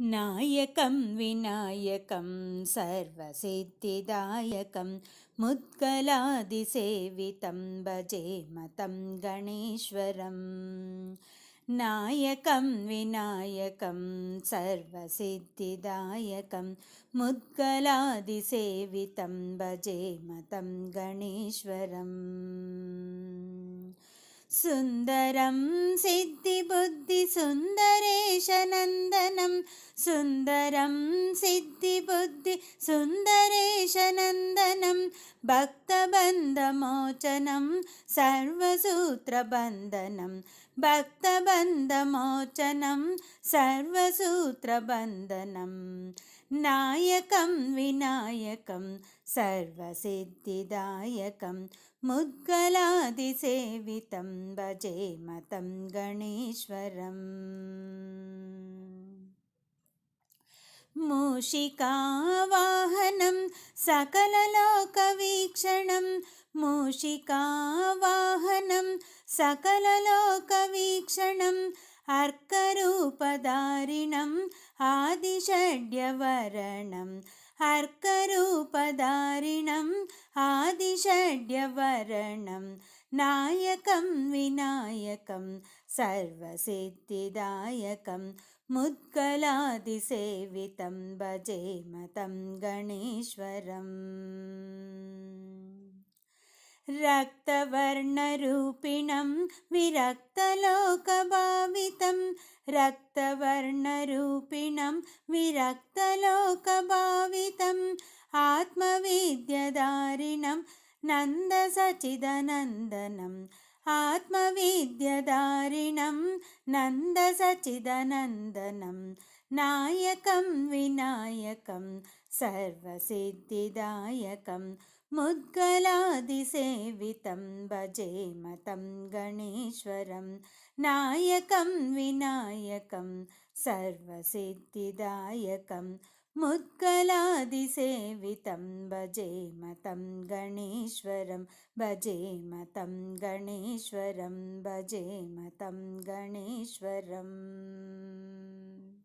नायकं विनायकं सर्वसिद्धिदायकं मुद्गलादिसेवितं भजेम तं गणेश्वरम्। नायकं विनायकं सर्वसिद्धिदायकं मुद्गलादिसेवितं भजेम तं गणेश्वरम्। सुन्दरं सिद्धिबुद्धिसुन्दरेशनन्दनं सुन्दरं सिद्धिबुद्धिसुन्दरेशनन्दनं भक्तबन्धमोचनं सर्वसूत्रबन्धनं भक्तबन्धमोचनं सर्वसूत्रबन्धनं नायकं विनायकं सर्वसिद्धिदायकं मुद्गलादिसेवितं भजेम तं गणेश्वरम्। मूषिकावाहनं सकललोकवीक्षणं मूषिकावाहनं सकललोकवीक्षणम् अर्करूपधारिणम् आदिषड्यवर्णम् अर्करूपधारिणम् आदिषड्यवर्णं नायकं विनायकं सर्वसिद्धिदायकं मुद्गलादिसेवितं भजेम तं गणेश्वरम्। रक्तवर्णरूपिणं विरक्तलोकभावितं रक्तवर्णरूपिणं विरक्तलोकभावितम् आत्मविद्याधारिणं नन्दसच्चिदानन्दनम् आत्मविद्याधारिणं नन्दसच्चिदानन्दनं नायकं विनायकं सर्वसिद्धिदायकं मुद्गलादिसेवितं भजेम तं गणेश्वरं। नायकं विनायकं सर्वसिद्धिदायकं मुद्गलादिसेवितं भजेम तं गणेश्वरं भजेम तं गणेश्वरं भजेम तं गणेश्वरम्।